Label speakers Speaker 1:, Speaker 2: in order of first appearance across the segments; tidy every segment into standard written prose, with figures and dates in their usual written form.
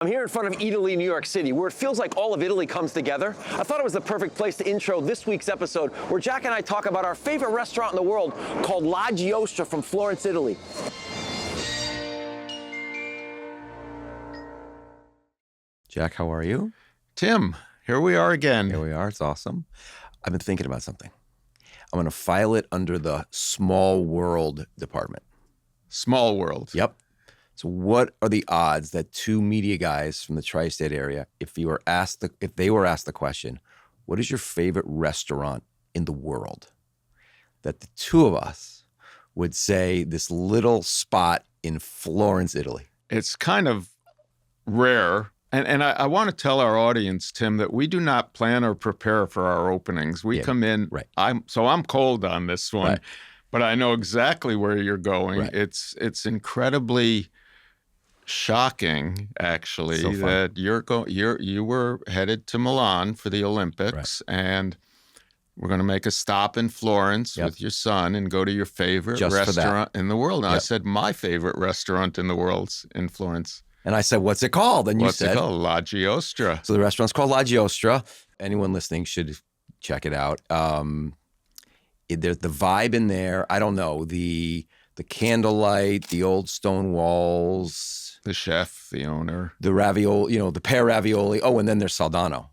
Speaker 1: I'm here in front of Italy, New York City, where it feels like all of Italy comes together. I thought it was the perfect place to intro this week's episode, where Jack and I talk about our favorite restaurant in the world called La Giostra from Florence, Italy.
Speaker 2: Jack, how are you?
Speaker 3: Tim, here we are again.
Speaker 2: Here we are. It's awesome. I've been thinking about something. I'm going to file it under the small world department.
Speaker 3: Small world.
Speaker 2: Yep. So what are the odds that two media guys from the tri-state area, if they were asked the question, what is your favorite restaurant in the world? That the two of us would say this little spot in Florence, Italy.
Speaker 3: It's kind of rare. And I want to tell our audience, Tim, that we do not plan or prepare for our openings. We come in,
Speaker 2: right.
Speaker 3: I'm cold on this one,
Speaker 2: right.
Speaker 3: But I know exactly where you're going.
Speaker 2: Right.
Speaker 3: It's incredibly shocking, actually,
Speaker 2: So
Speaker 3: that you were headed to Milan for the Olympics,
Speaker 2: right.
Speaker 3: and we're going to make a stop in Florence with your son and go to your favorite
Speaker 2: Just
Speaker 3: restaurant in the world. And
Speaker 2: Yep.
Speaker 3: I said, my favorite restaurant in the world's in Florence.
Speaker 2: And I said, what's it called? And you said,
Speaker 3: What's it called? La Giostra.
Speaker 2: So the restaurant's called La Giostra. Anyone listening should check it out. There's the vibe in there. I don't know, the candlelight, the old stone walls,
Speaker 3: The chef, the owner.
Speaker 2: the ravioli, the pear ravioli. Oh, and then there's Saldano.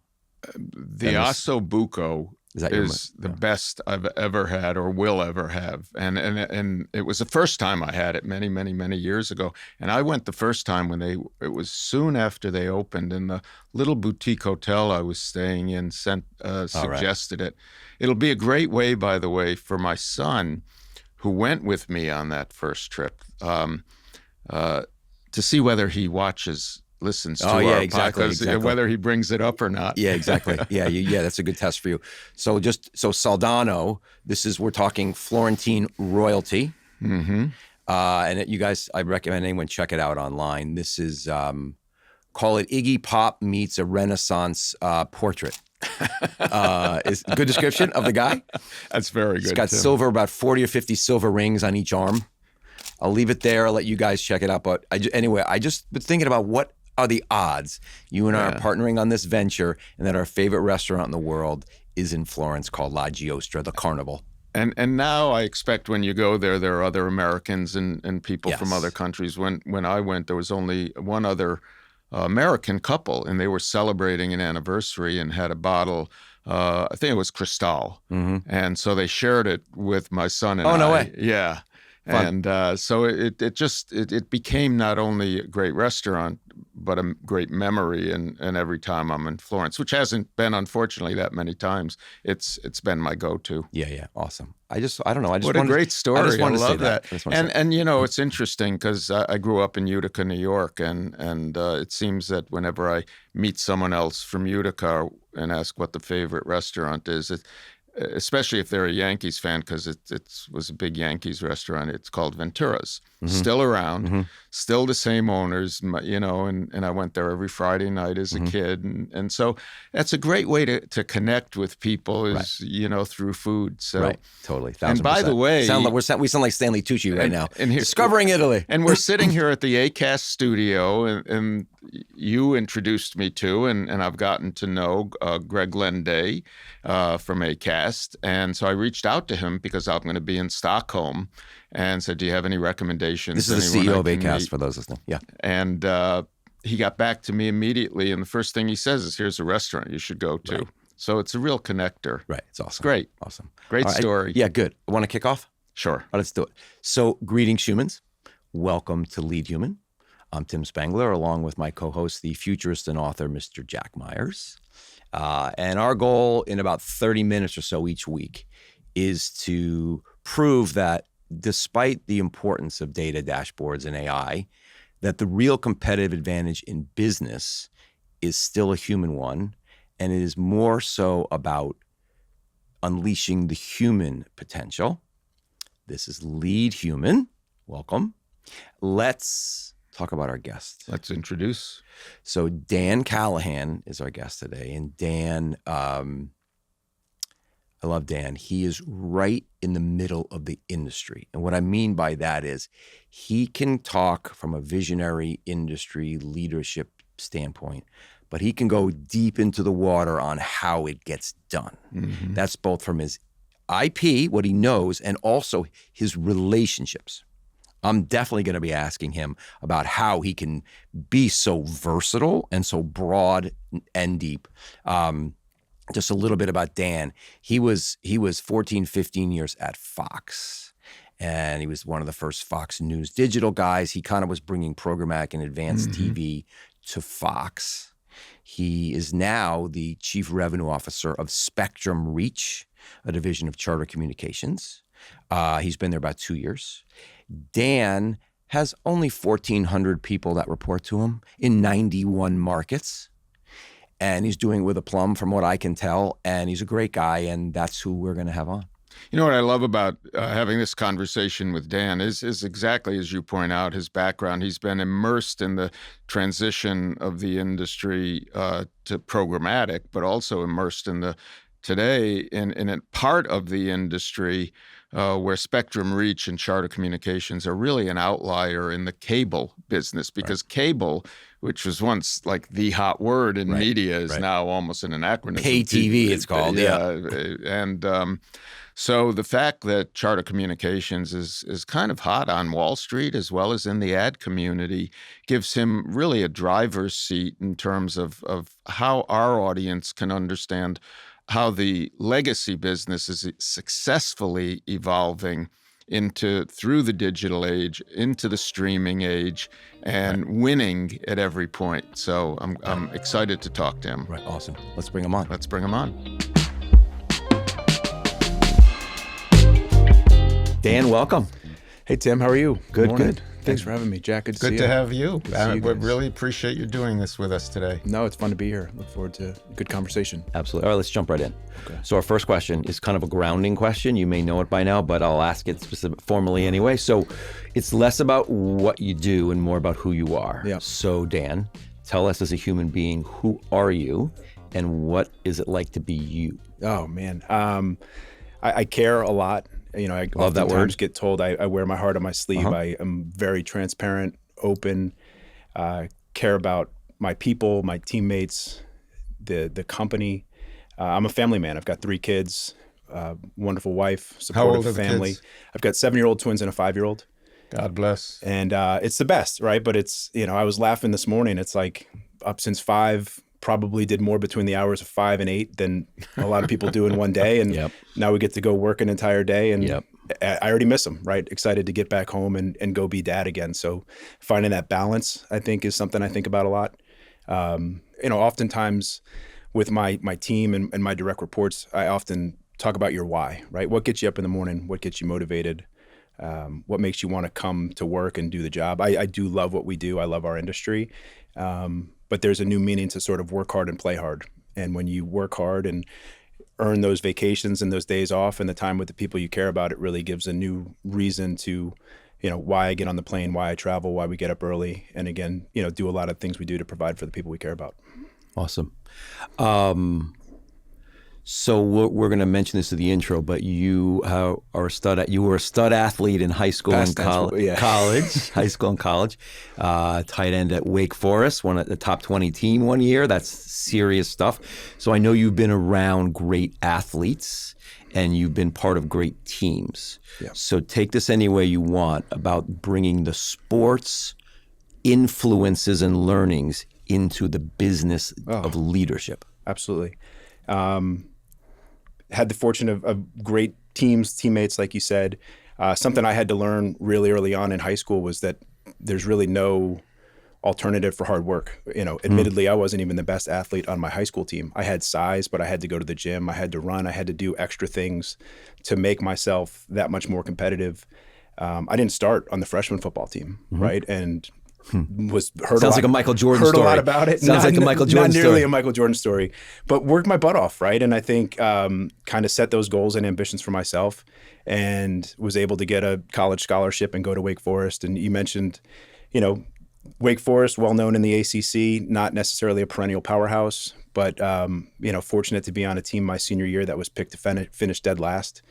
Speaker 3: The Osso Buco is the best I've ever had or will ever have. And it was the first time I had it many, many, many years ago. And I went the first time it was soon after they opened, and the little boutique hotel I was staying in suggested it. It'll be a great way, by the way, for my son, who went with me on that first trip, to see whether he listens to our podcast, whether he brings it up or not.
Speaker 2: Yeah, exactly. Yeah, that's a good test for you. So Saldano, we're talking Florentine royalty.
Speaker 3: Mm-hmm.
Speaker 2: And you guys, I recommend anyone check it out online. This is, call it Iggy Pop meets a Renaissance portrait. Is a good description of the guy.
Speaker 3: That's very good.
Speaker 2: He's got
Speaker 3: Tim.
Speaker 2: silver, about 40 or 50 silver rings on each arm. I'll leave it there. I'll let you guys check it out. But anyway, I just been thinking about what are the odds you and I are partnering on this venture, and that our favorite restaurant in the world is in Florence called La Giostra, the Carnival.
Speaker 3: And now I expect when you go there are other Americans and people from other countries. When I went, there was only one other American couple, and they were celebrating an anniversary and had a bottle. I think it was Cristal, and so they shared it with my son and I.
Speaker 2: Oh, no way!
Speaker 3: Yeah,
Speaker 2: Fun.
Speaker 3: and so it became not only a great restaurant, but a great memory. And every time I'm in Florence, which hasn't been unfortunately that many times, it's been my go-to.
Speaker 2: Yeah, awesome. I don't know.
Speaker 3: What a great story! I love that. And it's interesting because I grew up in Utica, New York, and it seems that whenever I meet someone else from Utica and ask what the favorite restaurant is, especially if they're a Yankees fan, because it was a big Yankees restaurant. It's called Ventura's, still around, still the same owners, and I went there every Friday night as a kid. And so that's a great way to connect with people is, through food. So
Speaker 2: right, totally. 1000%.
Speaker 3: And by the way,
Speaker 2: we sound like Stanley Tucci right now.
Speaker 3: And
Speaker 2: Discovering Italy.
Speaker 3: And we're sitting here at the ACAST studio, and you introduced me to, and I've gotten to know Greg Lenday from ACAST. And so I reached out to him because I'm going to be in Stockholm, and said, do you have any recommendations?
Speaker 2: This is the CEO of ACAST, for those listening. Yeah.
Speaker 3: And he got back to me immediately, and the first thing he says is, here's a restaurant you should go to. Right. So it's a real connector.
Speaker 2: Right. It's awesome.
Speaker 3: It's great.
Speaker 2: Awesome.
Speaker 3: Great story.
Speaker 2: Yeah, good. I want to kick off?
Speaker 3: Sure.
Speaker 2: All right, let's do it. So greetings, humans. Welcome to Lead Human. I'm Tim Spengler, along with my co-host, the futurist and author, Mr. Jack Myers. And our goal in about 30 minutes or so each week is to prove that despite the importance of data, dashboards, and AI, that the real competitive advantage in business is still a human one, and it is more so about unleashing the human potential. This is Lead Human. Welcome. Let's talk about our guest.
Speaker 3: Let's introduce.
Speaker 2: So Dan Callahan is our guest today. And Dan, I love Dan. He is right in the middle of the industry. And what I mean by that is he can talk from a visionary industry leadership standpoint, but he can go deep into the water on how it gets done.
Speaker 3: Mm-hmm.
Speaker 2: That's both from his IP, what he knows, and also his relationships. I'm definitely going to be asking him about how he can be so versatile and so broad and deep. Just a little bit about Dan. He was 14, 15 years at Fox, and he was one of the first Fox News digital guys. He kind of was bringing programmatic and advanced TV to Fox. He is now the chief revenue officer of Spectrum Reach, a division of Charter Communications. He's been there about 2 years. Dan has only 1,400 people that report to him in 91 markets. And he's doing it with aplomb from what I can tell. And he's a great guy, and that's who we're going to have on.
Speaker 3: You know what I love about having this conversation with Dan is exactly as you point out, his background. He's been immersed in the transition of the industry to programmatic, but also immersed in today in a part of the industry where Spectrum Reach and Charter Communications are really an outlier in the cable business, because cable, which was once like the hot word in media, is now almost an anachronism.
Speaker 2: Pay TV, it's called.
Speaker 3: And so the fact that Charter Communications is kind of hot on Wall Street as well as in the ad community gives him really a driver's seat in terms of how our audience can understand how the legacy business is successfully evolving through the digital age, into the streaming age, and winning at every point. So I'm excited to talk to him.
Speaker 2: Right, awesome. Let's bring him on.
Speaker 3: Let's bring him on.
Speaker 2: Dan, welcome.
Speaker 4: Hey, Tim, how are you?
Speaker 2: Good.
Speaker 4: Thanks for having me, Jack. Good to see you.
Speaker 3: Good to have you. I
Speaker 4: you guys.
Speaker 3: really appreciate you doing this with us today.
Speaker 4: No, it's fun to be here. Look forward to a good conversation.
Speaker 2: Absolutely. All right, let's jump right in.
Speaker 4: Okay.
Speaker 2: So our first question is kind of a grounding question. You may know it by now, but I'll ask it formally anyway. So it's less about what you do and more about who you are.
Speaker 4: Yeah.
Speaker 2: So Dan, tell us as a human being, who are you and what is it like to be you?
Speaker 4: Oh, man. I care a lot. You know, I
Speaker 2: love that word.
Speaker 4: Get told I wear my heart on my sleeve. I am very transparent, open, care about my people, my teammates, the company. I'm a family man. I've got 3 kids, wonderful wife, supportive family.
Speaker 3: Kids?
Speaker 4: I've got 7-year-old twins and a 5-year-old.
Speaker 3: God bless.
Speaker 4: And it's the best, right? But it's, I was laughing this morning. It's like up since 5, probably did more between the hours of 5 and 8 than a lot of people do in one day. And now we get to go work an entire day. And I already miss them, right? Excited to get back home and go be dad again. So finding that balance, I think, is something I think about a lot. Oftentimes with my team and my direct reports, I often talk about your why, right? What gets you up in the morning? What gets you motivated? What makes you want to come to work and do the job? I do love what we do. I love our industry. But there's a new meaning to sort of work hard and play hard. And when you work hard and earn those vacations and those days off and the time with the people you care about, it really gives a new reason to, why I get on the plane, why I travel, why we get up early. And again, do a lot of things we do to provide for the people we care about.
Speaker 2: Awesome. So we're going to mention this in the intro, but you were a stud athlete in high school and college, high school and college, tight end at Wake Forest, one of the top 20 team one year. That's serious stuff. So I know you've been around great athletes and you've been part of great teams. Yeah. So take this any way you want about bringing the sports influences and learnings into the business of leadership.
Speaker 4: Absolutely. Had the fortune of great teammates, like you said. Something I had to learn really early on in high school was that there's really no alternative for hard work. Admittedly, I wasn't even the best athlete on my high school team. I had size, but I had to go to the gym. I had to run. I had to do extra things to make myself that much more competitive. I didn't start on the freshman football team, right? And
Speaker 2: Sounds like a Michael Jordan story.
Speaker 4: Heard a lot about it.
Speaker 2: Sounds like a Michael Jordan story.
Speaker 4: Not nearly a Michael Jordan story, but worked my butt off, right? And I think kind of set those goals and ambitions for myself and was able to get a college scholarship and go to Wake Forest. And you mentioned, Wake Forest, well known in the ACC, not necessarily a perennial powerhouse, but fortunate to be on a team my senior year that was picked to finish dead last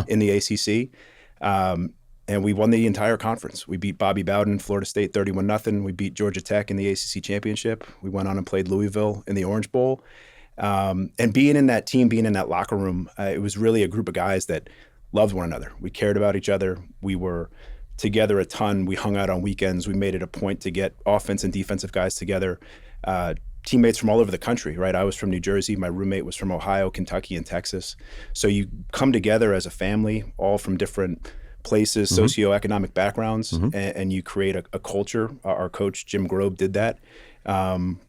Speaker 4: in the ACC. And we won the entire conference. We beat Bobby Bowden, Florida State, 31-0. We beat Georgia Tech in the ACC championship. We went on and played Louisville in the Orange Bowl. And being in that team, being in that locker room, it was really a group of guys that loved one another. We cared about each other. We were together a ton. We hung out on weekends. We made it a point to get offense and defensive guys together. Teammates from all over the country, right? I was from New Jersey. My roommate was from Ohio, Kentucky, and Texas. So you come together as a family, all from different places, socioeconomic backgrounds, and you create a culture. Our coach, Jim Grobe, did that,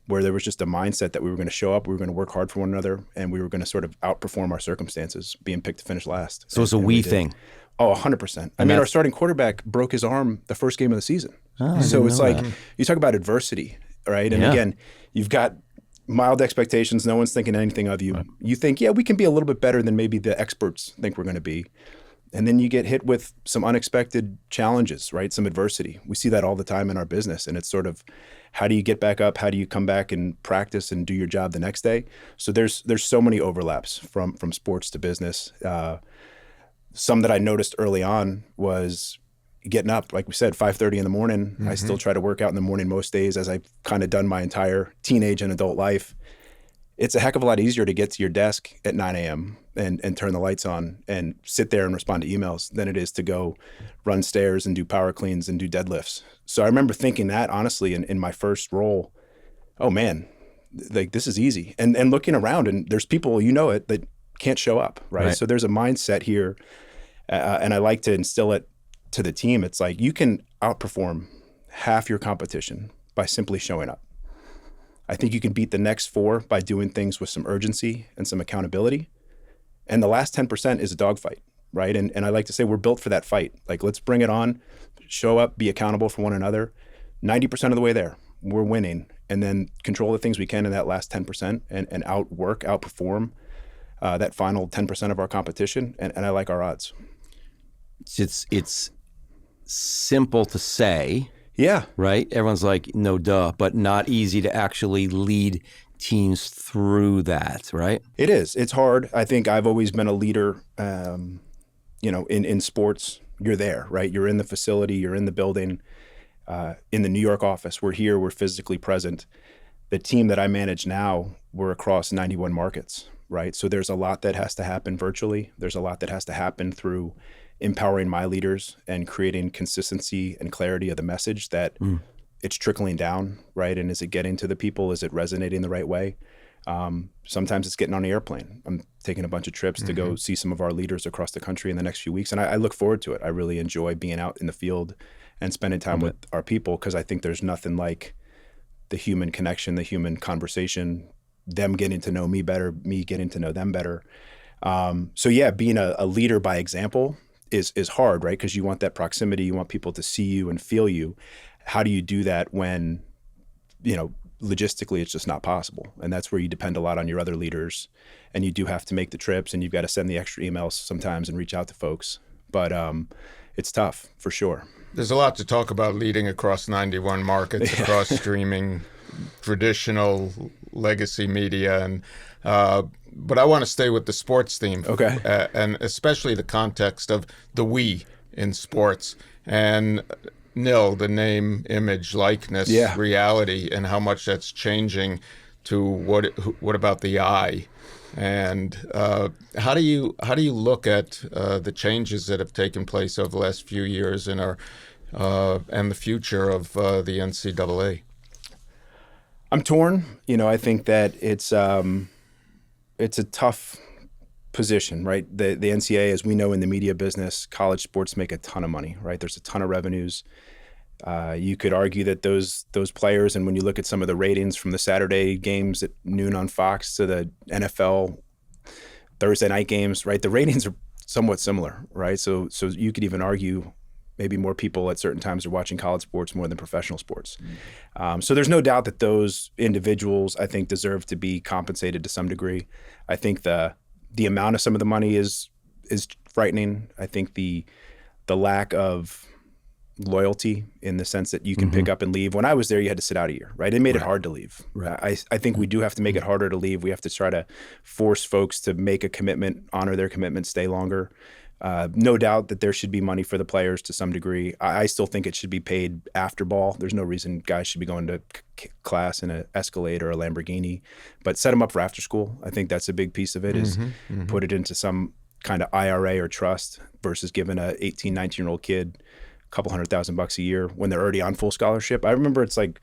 Speaker 4: where there was just a mindset that we were going to show up, we were going to work hard for one another, and we were going to sort of outperform our circumstances, being picked to finish last.
Speaker 2: So it's a we thing.
Speaker 4: Oh, 100%. I mean, our starting quarterback broke his arm the first game of the season. So it's like, you talk about adversity, right? And again, you've got mild expectations. No one's thinking anything of you. You think, yeah, we can be a little bit better than maybe the experts think we're going to be. And then you get hit with some unexpected challenges, right? Some adversity. We see that all the time in our business. And it's sort of, how do you get back up? How do you come back and practice and do your job the next day? So there's so many overlaps from sports to business. Some that I noticed early on was getting up, like we said, 5:30 in the morning. I still try to work out in the morning most days, as I've kind of done my entire teenage and adult life. It's a heck of a lot easier to get to your desk at 9 a.m. and turn the lights on and sit there and respond to emails than it is to go run stairs and do power cleans and do deadlifts. So I remember thinking that, honestly, in my first role, oh man, like this is easy. And looking around, and there's people, you know it, that can't show up, right? So there's a mindset here, and I like to instill it to the team. It's like, you can outperform half your competition by simply showing up. I think you can beat the next 4 by doing things with some urgency and some accountability. And the last 10% is a dogfight, right? And I like to say we're built for that fight. Like, let's bring it on, show up, be accountable for one another. 90% of the way there, we're winning. And then control the things we can in that last 10% and outperform that final 10% of our competition. And I like our odds.
Speaker 2: It's simple to say.
Speaker 4: Yeah.
Speaker 2: Right? Everyone's like, no duh, but not easy to actually lead teams through that, right?
Speaker 4: It is. It's hard. I think I've always been a leader, in sports. You're there, right? You're in the facility, you're in the building, in the New York office. We're here, we're physically present. The team that I manage now, we're across 91 markets, right? So there's a lot that has to happen virtually. There's a lot that has to happen through empowering my leaders and creating consistency and clarity of the message that it's trickling down, right? And is it getting to the people? Is it resonating the right way? Sometimes it's getting on the airplane. I'm taking a bunch of trips to go see some of our leaders across the country in the next few weeks. And I look forward to it. I really enjoy being out in the field and spending time with our people, because I think there's nothing like the human connection, the human conversation, them getting to know me better, me getting to know them better. So yeah, being a leader by example is hard, right? Because you want that proximity, you want people to see you and feel you. How do you do that when, logistically it's just not possible? And that's where you depend a lot on your other leaders, and you do have to make the trips, and you've got to send the extra emails sometimes and reach out to folks. But it's tough for sure.
Speaker 3: There's a lot to talk about leading across 91 markets, across streaming, traditional legacy media, and but I want to stay with the sports theme, and especially the context of the we in sports, and NIL, the name, image, likeness, reality, and how much that's changing to what about the I, and how do you look at the changes that have taken place over the last few years in our and the future of the NCAA?
Speaker 4: I'm torn. I think that it's a tough position, right? The NCAA, as we know in the media business, college sports make a ton of money, right? There's a ton of revenues. You could argue that those players, and when you look at some of the ratings from the Saturday games at noon on Fox to the NFL Thursday night games, right? The ratings are somewhat similar, right? So you could even argue maybe more people at certain times are watching college sports more than professional sports. So there's no doubt that those individuals, I think, deserve to be compensated to some degree. I think the amount of some of the money is frightening. I think the lack of loyalty, in the sense that you can pick up and leave. When I was there, you had to sit out a year, right? It made it hard to leave. Right. I think we do have to make it harder to leave. We have to try to force folks to make a commitment, honor their commitment, stay longer. No doubt that there should be money for the players to some degree. I still think it should be paid after ball. There's no reason guys should be going to class in an Escalade or a Lamborghini, but set them up for after school. I think that's a big piece of it, is put it into some kind of IRA or trust versus giving a 18, 19-year-old kid a couple $100,000 a year when they're already on full scholarship. I remember it's like,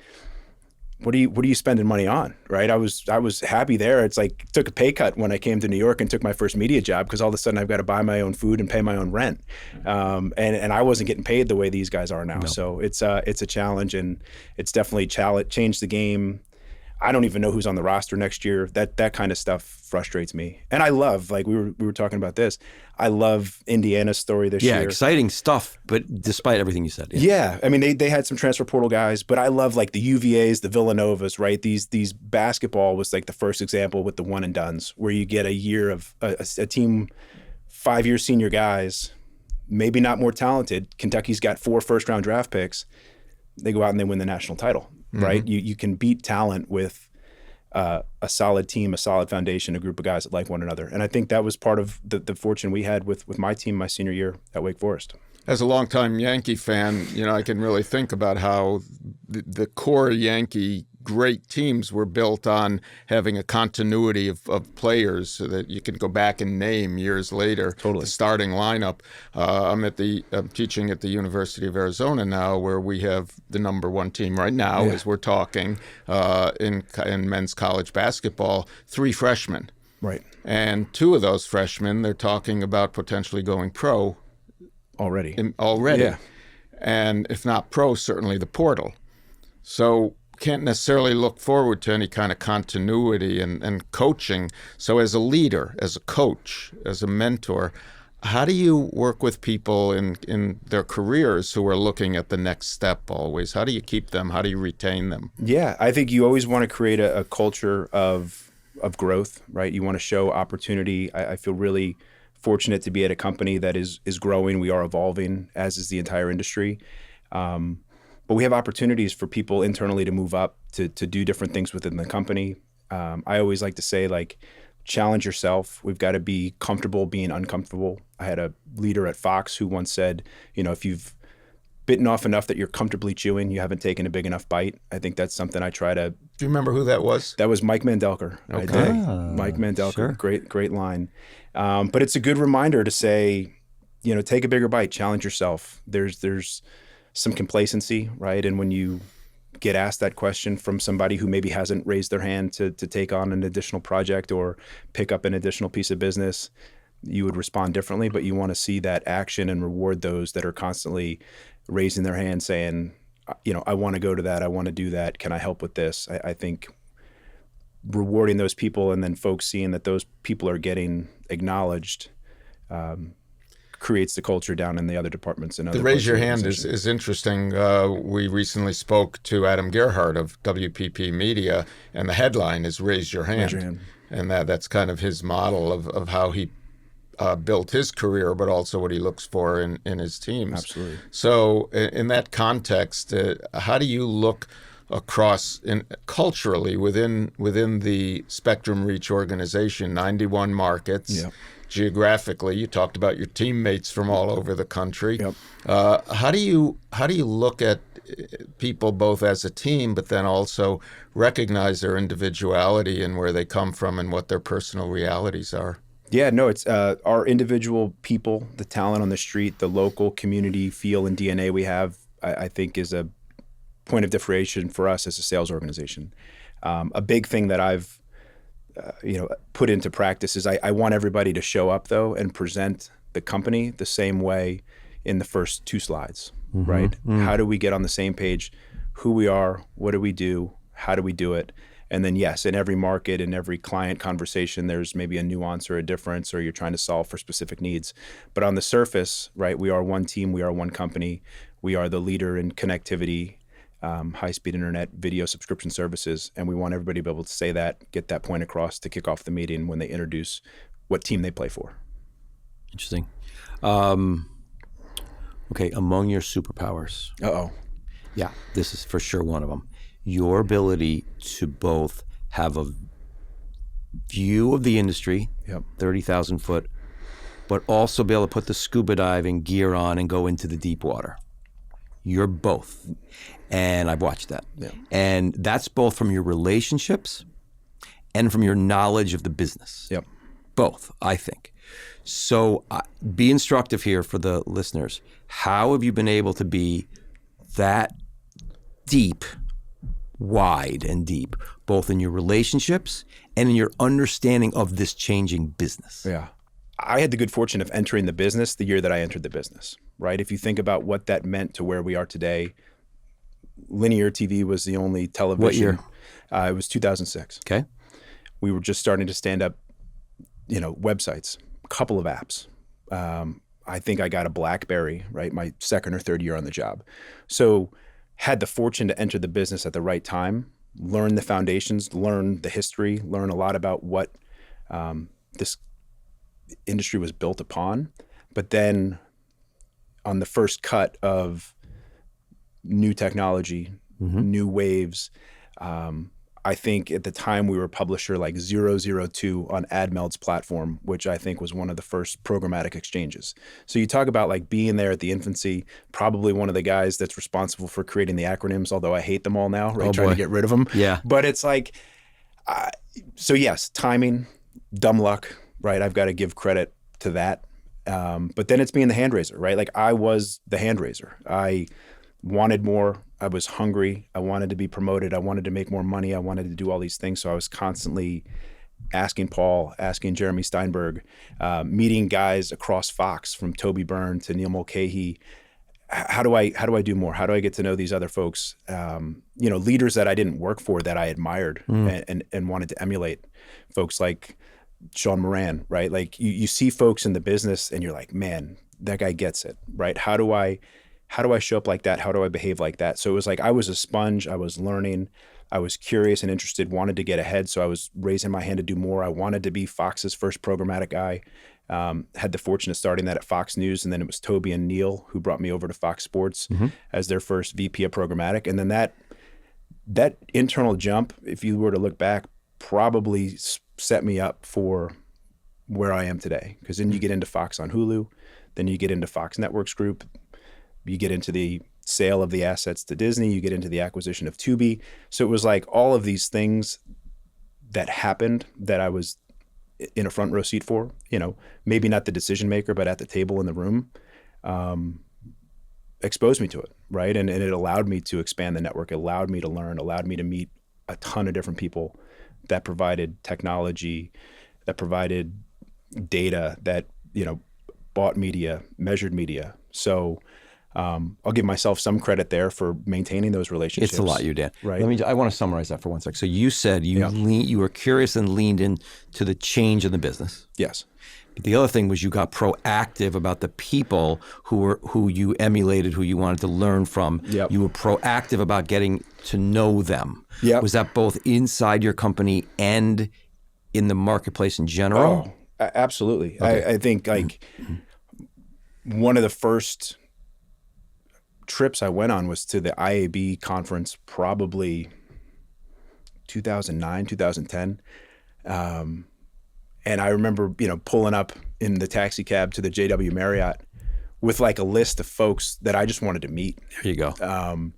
Speaker 4: what are you spending money on, right? I was happy there. It's like, took a pay cut when I came to New York and took my first media job, because all of a sudden I've got to buy my own food and pay my own rent, and I wasn't getting paid the way these guys are now. No. So it's a challenge, and it's definitely changed the game. I don't even know who's on the roster next year. That kind of stuff frustrates me. And I love, like we were talking about this, I love Indiana's story this year.
Speaker 2: Yeah, exciting stuff, but despite everything you said.
Speaker 4: Yeah, I mean, they had some transfer portal guys, but I love like the UVAs, the Villanovas, right? These basketball was like the first example with the one and dones, where you get a year of a team, 5-year senior guys, maybe not more talented. Kentucky's got 4 first-round draft picks. They go out and they win the national title. Right? You can beat talent with a solid team, a solid foundation, a group of guys that like one another. And I think that was part of the fortune we had with my team my senior year at Wake Forest.
Speaker 3: As a longtime Yankee fan, I can really think about how the core Yankee great teams were built on having a continuity of players so that you can go back and name years later.
Speaker 4: Totally.
Speaker 3: The starting lineup. I'm teaching at the University of Arizona now, where we have the number 1 team right now, as we're talking, in men's college basketball, 3 freshmen.
Speaker 4: Right.
Speaker 3: And 2 of those freshmen, they're talking about potentially going pro.
Speaker 4: Already.
Speaker 3: Yeah. And if not pro, certainly the portal. So can't necessarily look forward to any kind of continuity and coaching. So as a leader, as a coach, as a mentor, how do you work with people in their careers who are looking at the next step always? How do you keep them? How do you retain them?
Speaker 4: Yeah, I think you always want to create a culture of growth, right? You want to show opportunity. I feel really fortunate to be at a company that is growing. We are evolving, as is the entire industry. But we have opportunities for people internally to move up, to do different things within the company. I always like to say, like, challenge yourself. We've got to be comfortable being uncomfortable. I had a leader at Fox who once said, if you've bitten off enough that you're comfortably chewing, you haven't taken a big enough bite. I think that's something I try to...
Speaker 3: Do you remember who that was?
Speaker 4: That was Mike Mandelker.
Speaker 3: Okay.
Speaker 4: Mike Mandelker,
Speaker 2: sure.
Speaker 4: Great line. But it's a good reminder to say, take a bigger bite, challenge yourself. There's some complacency, right? And when you get asked that question from somebody who maybe hasn't raised their hand to take on an additional project or pick up an additional piece of business, you would respond differently. But you want to see that action and reward those that are constantly raising their hand saying, I want to go to that. I want to do that. Can I help with this? I think rewarding those people, and then folks seeing that those people are getting acknowledged, creates the culture down in the other departments. And
Speaker 3: the raise your hand is interesting. We recently spoke to Adam Gerhardt of WPP Media, and the headline is "Raise Your Hand,"
Speaker 4: Raise your hand.
Speaker 3: And that's kind of his model of how he built his career, but also what he looks for in his teams.
Speaker 4: Absolutely.
Speaker 3: So, in that context, how do you look across culturally within the Spectrum Reach organization, 91 markets?
Speaker 4: Yeah.
Speaker 3: Geographically, you talked about your teammates from all over the country.
Speaker 4: Yep.
Speaker 3: How do you look at people both as a team, but then also recognize their individuality and where they come from and what their personal realities are?
Speaker 4: Yeah, no, it's our individual people, the talent on the street, the local community feel and DNA we have, I think is a point of differentiation for us as a sales organization. A big thing that I've put into practice is I want everybody to show up, though, and present the company the same way in the first 2 slides, right? Mm-hmm. How do we get on the same page? Who we are, what do we do, how do we do it? And then, yes, in every market, in every client conversation, there's maybe a nuance or a difference, or you're trying to solve for specific needs. But on the surface, right, we are one team, we are one company, we are the leader in connectivity, high-speed internet, video subscription services, and we want everybody to be able to say that, get that point across to kick off the meeting when they introduce what team they play for.
Speaker 2: Interesting. Okay, among your superpowers.
Speaker 4: Uh-oh.
Speaker 2: Yeah, this is for sure one of them. Your ability to both have a view of the industry,
Speaker 4: yep.
Speaker 2: 30,000 foot, but also be able to put the scuba diving gear on and go into the deep water. You're both. And I've watched that. Yeah. And that's both from your relationships and from your knowledge of the business.
Speaker 4: Yep.
Speaker 2: Both, I think. So be instructive here for the listeners. How have you been able to be that deep, wide and deep, both in your relationships and in your understanding of this changing business?
Speaker 4: Yeah. I had the good fortune of entering the business the year that I entered the business, right? If you think about what that meant to where we are today, linear TV was the only television.
Speaker 2: What year?
Speaker 4: It was 2006.
Speaker 2: Okay.
Speaker 4: We were just starting to stand up, websites, a couple of apps. I think I got a BlackBerry, right? My second or third year on the job. So had the fortune to enter the business at the right time, learn the foundations, learn the history, learn a lot about what this industry was built upon. But then on the first cut of new technology, new waves, I think at the time we were a publisher like 002 on AdMeld's platform, which I think was one of the first programmatic exchanges. So you talk about like being there at the infancy, probably one of the guys that's responsible for creating the acronyms, although I hate them all now, right? Trying to get rid of them.
Speaker 2: Yeah.
Speaker 4: But it's like, so yes, timing, dumb luck, right? I've got to give credit to that. But then it's being the hand raiser, right? Like I was the hand raiser. I wanted more. I was hungry. I wanted to be promoted. I wanted to make more money. I wanted to do all these things. So I was constantly asking Paul, asking Jeremy Steinberg, meeting guys across Fox, from Toby Byrne to Neil Mulcahy. How do I do more? How do I get to know these other folks? Leaders that I didn't work for that I admired and wanted to emulate. Folks like Sean Moran, right? Like you see folks in the business and you're like, man, that guy gets it, right? How do I show up like that? How do I behave like that? So it was like I was a sponge. I was learning. I was curious and interested, wanted to get ahead. So I was raising my hand to do more. I wanted to be Fox's first programmatic guy. Had the fortune of starting that at Fox News. And then it was Toby and Neil who brought me over to Fox Sports as their first VP of programmatic. And then that internal jump, if you were to look back, probably set me up for where I am today. Because then you get into Fox on Hulu. Then you get into Fox Networks Group. You get into the sale of the assets to Disney, you get into the acquisition of Tubi. So it was like all of these things that happened that I was in a front row seat for, maybe not the decision maker, but at the table in the room, exposed me to it, right? And it allowed me to expand the network, it allowed me to learn, allowed me to meet a ton of different people that provided technology, that provided data, that, bought media, measured media. So I'll give myself some credit there for maintaining those relationships.
Speaker 2: It's a lot, Dan.
Speaker 4: Right.
Speaker 2: I want to summarize that for 1 sec. So you said you were curious and leaned into the change in the business.
Speaker 4: Yes.
Speaker 2: But the other thing was you got proactive about the people who you emulated, who you wanted to learn from.
Speaker 4: Yep.
Speaker 2: You were proactive about getting to know them.
Speaker 4: Yep.
Speaker 2: Was that both inside your company and in the marketplace in general?
Speaker 4: Oh, absolutely.
Speaker 2: Okay.
Speaker 4: I think like one of the first trips I went on was to the IAB conference, probably 2009, 2010. And I remember, pulling up in the taxi cab to the JW Marriott with like a list of folks that I just wanted to meet.
Speaker 2: There you go.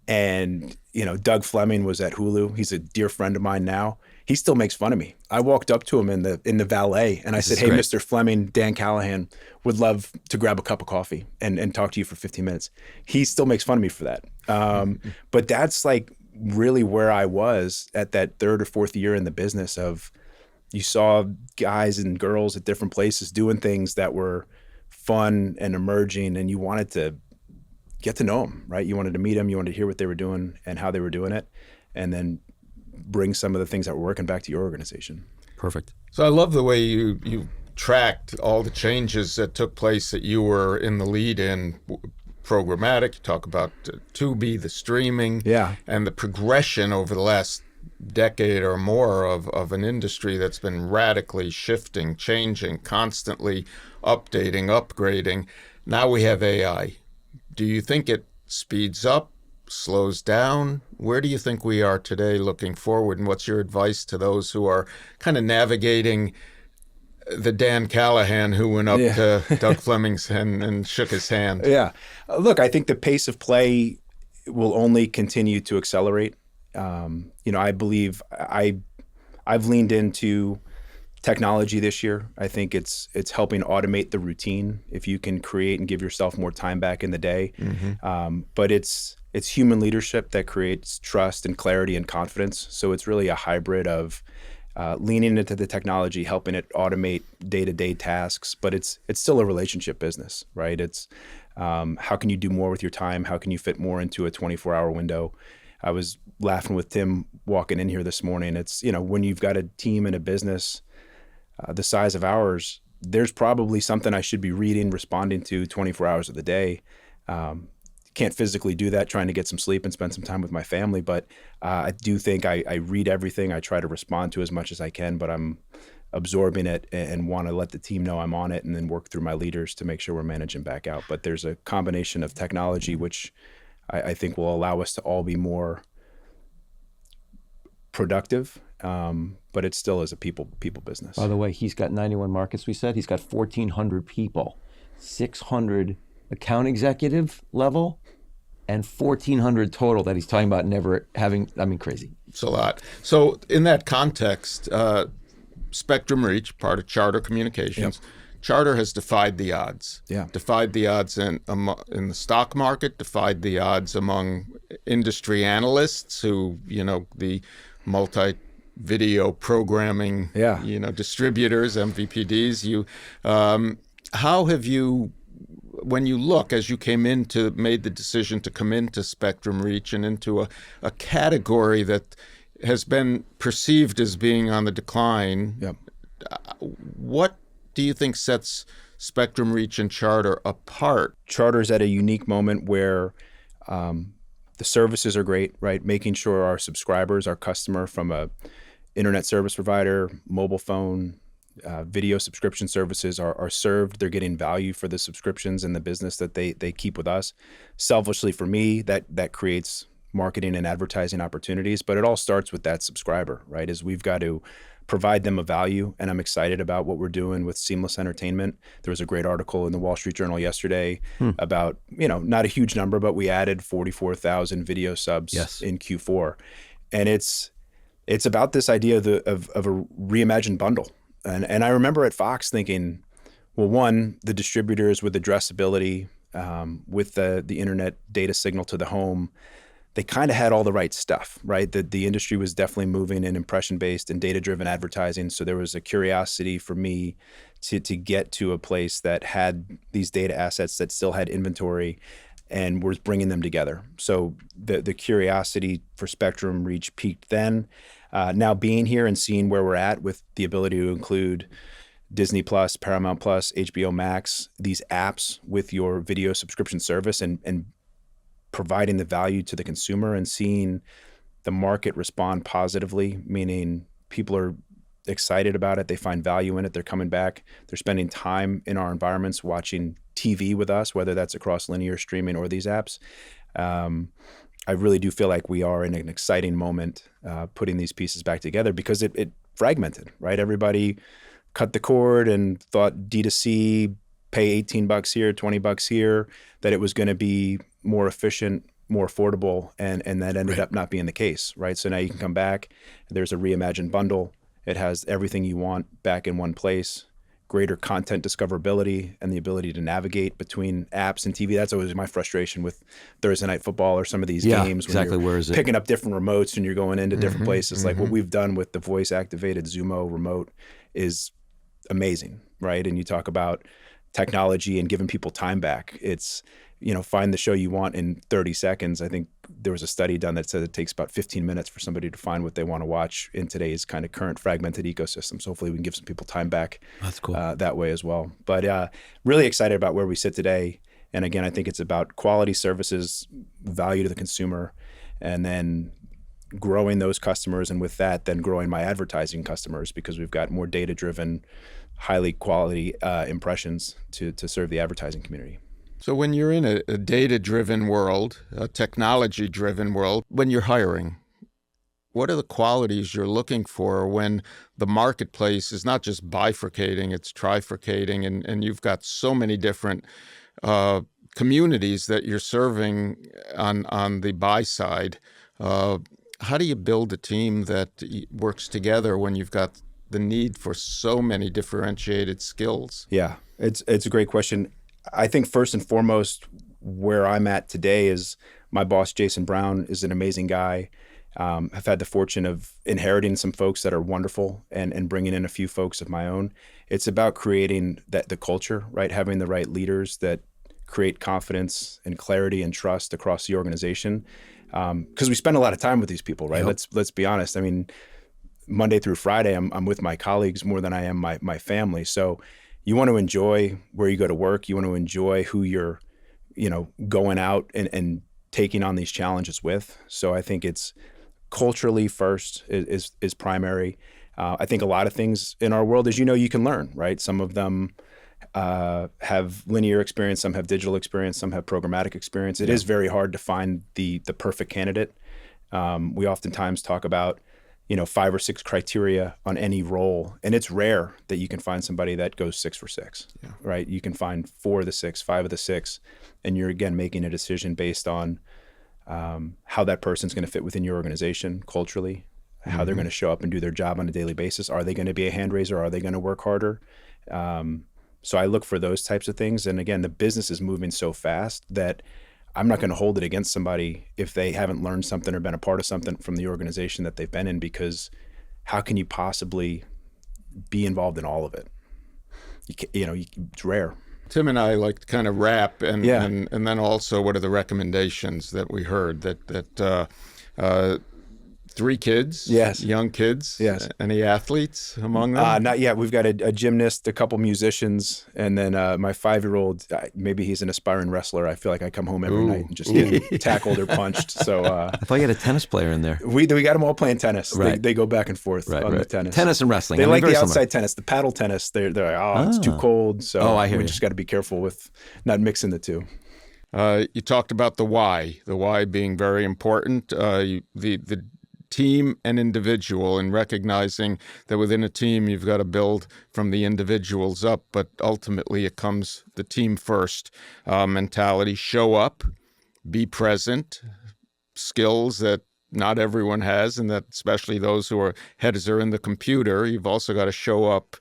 Speaker 4: And Doug Fleming was at Hulu. He's a dear friend of mine now. He still makes fun of me. I walked up to him in the valet and I said, "Hey,
Speaker 2: great.
Speaker 4: Mr. Fleming, Dan Callahan would love to grab a cup of coffee and talk to you for 15 minutes. He still makes fun of me for that. But that's like really where I was at that third or fourth year in the business of, you saw guys and girls at different places doing things that were fun and emerging, and you wanted to get to know them, right? You wanted to meet them, you wanted to hear what they were doing and how they were doing it, and then bring some of the things that were working back to your organization.
Speaker 2: Perfect.
Speaker 3: So I love the way you tracked all the changes that took place that you were in the lead in. Programmatic, you talk about Tubi, the streaming, and the progression over the last decade or more of an industry that's been radically shifting, changing, constantly updating, upgrading. Now we have AI. Do you think it speeds up, slows down? Where do you think we are today looking forward? And what's your advice to those who are kind of navigating the Dan Callahan who went up to Doug Fleming's and shook his hand.
Speaker 4: Yeah. Look, I think the pace of play will only continue to accelerate. I believe I've leaned into technology this year. I think it's helping automate the routine if you can create and give yourself more time back in the day. But it's human leadership that creates trust and clarity and confidence. So it's really a hybrid of leaning into the technology, helping it automate day-to-day tasks, but it's still a relationship business, right? It's how can you do more with your time? How can you fit more into a 24-hour window? I was laughing with Tim walking in here this morning. It's, when you've got a team and a business the size of ours, there's probably something I should be reading, responding to 24 hours of the day. Can't physically do that, trying to get some sleep and spend some time with my family. But I do think I read everything. I try to respond to as much as I can, but I'm absorbing it and want to let the team know I'm on it and then work through my leaders to make sure we're managing back out. But there's a combination of technology, which I think will allow us to all be more productive. But it still is a people business.
Speaker 2: By the way, he's got 91 markets, we said. He's got 1,400 people, 600 account executive level, and 1,400 total that he's talking about never having. Crazy.
Speaker 3: It's a lot. So in that context, Spectrum Reach, part of Charter Communications, Charter has defied the odds.
Speaker 4: Yeah.
Speaker 3: Defied the odds in the stock market, defied the odds among industry analysts who, the multi-video programming, distributors, MVPDs. How have you, when you look, as you made the decision to come into Spectrum Reach and into a category that has been perceived as being on the decline, what do you think sets Spectrum Reach and Charter apart?
Speaker 4: Charter's at a unique moment where the services are great, right? Making sure our subscribers, our customer from a internet service provider, mobile phone, video subscription services are served. They're getting value for the subscriptions and the business that they keep with us. Selfishly for me, that creates marketing and advertising opportunities, but it all starts with that subscriber, right? Is we've got to provide them a value, and I'm excited about what we're doing with seamless entertainment. There was a great article in the Wall Street Journal yesterday about, not a huge number, but we added 44,000 video subs in Q4. And it's about this idea of a reimagined bundle. And I remember at Fox thinking, well, one, the distributors with addressability, with the internet data signal to the home, they kind of had all the right stuff, right? The industry was definitely moving in impression-based and data-driven advertising. So there was a curiosity for me to get to a place that had these data assets that still had inventory and was bringing them together. So the curiosity for Spectrum Reach peaked then. Now being here and seeing where we're at with the ability to include Disney Plus, Paramount Plus, HBO Max, these apps with your video subscription service and providing the value to the consumer and seeing the market respond positively, meaning people are excited about it. They find value in it. They're coming back. They're spending time in our environments watching TV with us, whether that's across linear streaming or these apps. I really do feel like we are in an exciting moment putting these pieces back together because it fragmented, right? Everybody cut the cord and thought D2C, pay $18 here, $20 here, that it was going to be more efficient, more affordable, and that ended up not being the case, right? So now you can come back. There's a reimagined bundle. It has everything you want back in one place, greater content discoverability, and the ability to navigate between apps and TV. That's always my frustration with Thursday Night Football or some of these games.
Speaker 2: Exactly. Where is it?
Speaker 4: Picking up different remotes and you're going into different places. Like what we've done with the voice-activated Zumo remote is amazing, right? And you talk about technology and giving people time back. It's, find the show you want in 30 seconds. I think there was a study done that said it takes about 15 minutes for somebody to find what they want to watch in today's kind of current fragmented ecosystem. So hopefully we can give some people time back.
Speaker 2: That's cool.
Speaker 4: That way as well. But really excited about where we sit today. And again, I think it's about quality services, value to the consumer, and then growing those customers. And with that, then growing my advertising customers because we've got more data-driven, highly quality impressions to serve the advertising community.
Speaker 3: So when you're in a data-driven world, a technology-driven world, when you're hiring, what are the qualities you're looking for when the marketplace is not just bifurcating, it's trifurcating, and you've got so many different communities that you're serving on the buy side. How do you build a team that works together when you've got the need for so many differentiated skills?
Speaker 4: Yeah, it's a great question. I think first and foremost, where I'm at today is my boss, Jason Brown, is an amazing guy. I've had the fortune of inheriting some folks that are wonderful and bringing in a few folks of my own. It's about creating the culture, right? Having the right leaders that create confidence and clarity and trust across the organization. Because we spend a lot of time with these people, right? Yep. Let's be honest. I mean, Monday through Friday, I'm with my colleagues more than I am my family. So you want to enjoy where you go to work. You want to enjoy who you're, going out and taking on these challenges with. So I think it's culturally first is primary. I think a lot of things in our world, as you can learn, right? Some of them have linear experience, some have digital experience, some have programmatic experience. It is very hard to find the perfect candidate. We oftentimes talk about 5 or 6 criteria on any role. And it's rare that you can find somebody that goes 6 for 6, right? You can find 4 of the 6, 5 of the 6, and you're again making a decision based on how that person's going to fit within your organization culturally, how they're going to show up and do their job on a daily basis. Are they going to be a hand raiser? Are they going to work harder? So I look for those types of things. And again, the business is moving so fast that I'm not going to hold it against somebody if they haven't learned something or been a part of something from the organization that they've been in, because how can you possibly be involved in all of it? It's rare.
Speaker 3: Tim and I like to kind of wrap, and then also what are the recommendations that we heard that 3 kids, young kids, any athletes among them?
Speaker 4: Not yet. We've got a gymnast, a couple musicians, and then my 5-year-old. Maybe he's an aspiring wrestler. I feel like I come home every night and just get tackled or punched. So
Speaker 2: I thought you had a tennis player in there.
Speaker 4: We got them all playing tennis.
Speaker 2: Right.
Speaker 4: They go back and forth on the tennis.
Speaker 2: Tennis and wrestling.
Speaker 4: They like the outside tennis. The paddle tennis. They're like, it's too cold. So
Speaker 2: I hear
Speaker 4: we just got to be careful with not mixing the two.
Speaker 3: You talked about the why being very important. The team and individual, and recognizing that within a team you've got to build from the individuals up, but ultimately it comes the team first mentality. Show up, be present, skills that not everyone has, and that especially those who are heads are in the computer. You've also got to show up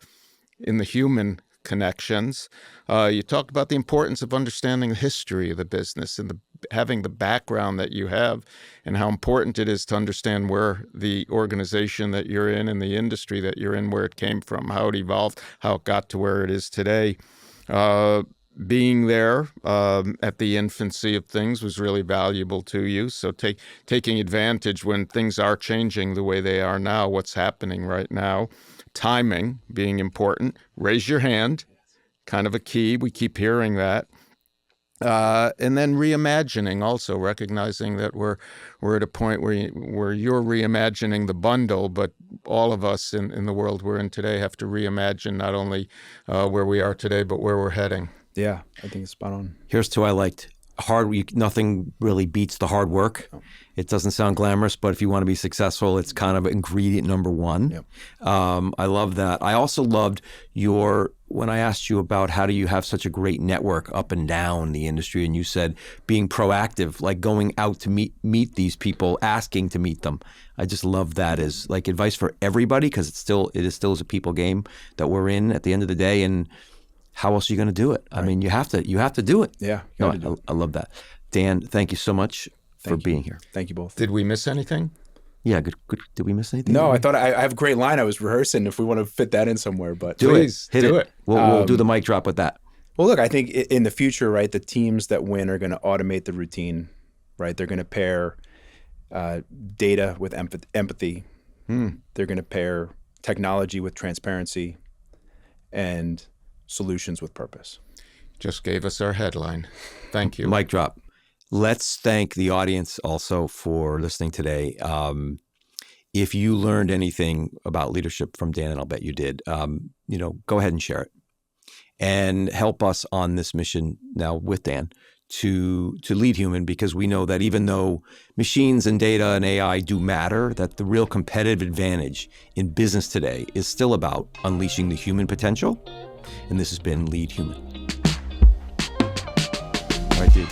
Speaker 3: in the human connections. You talked about the importance of understanding the history of the business and having the background that you have, and how important it is to understand where the organization that you're in and the industry that you're in, where it came from, how it evolved, how it got to where it is today. Being there at the infancy of things was really valuable to you. So taking advantage when things are changing the way they are now, what's happening right now. Timing being important. Raise your hand, kind of a key. We keep hearing that. And then reimagining, also recognizing that we're at a point where you're reimagining the bundle, but all of us in the world we're in today have to reimagine not only where we are today, but where we're heading.
Speaker 4: Yeah, I think it's spot on.
Speaker 2: Here's 2 I liked. Nothing really beats the hard work. It doesn't sound glamorous, but if you want to be successful, it's kind of ingredient number 1.
Speaker 4: Yep.
Speaker 2: I love that. I also loved when I asked you about how do you have such a great network up and down the industry, and you said being proactive, like going out to meet these people, asking to meet them. I just love that as like advice for everybody, because it is still a people game that we're in at the end of the day, and how else are you going to do it? Right. I mean, you have to do it.
Speaker 4: Yeah.
Speaker 2: I love that. Dan, thank you so much for being here.
Speaker 4: Thank you both.
Speaker 3: Did we miss anything?
Speaker 2: Yeah, good. Did we miss anything?
Speaker 4: No, I thought I have a great line I was rehearsing if we want to fit that in somewhere, but
Speaker 3: please
Speaker 2: do it. We'll do the mic drop with that.
Speaker 4: Well, look, I think in the future, right, the teams that win are going to automate the routine, right? They're going to pair data with empathy. They're going to pair technology with transparency, and solutions with purpose.
Speaker 3: Just gave us our headline. Thank you.
Speaker 2: Mic drop. Let's thank the audience also for listening today. If you learned anything about leadership from Dan, and I'll bet you did, go ahead and share it. And help us on this mission now with Dan to lead human, because we know that even though machines and data and AI do matter, that the real competitive advantage in business today is still about unleashing the human potential. And this has been Lead Human. All right, dude.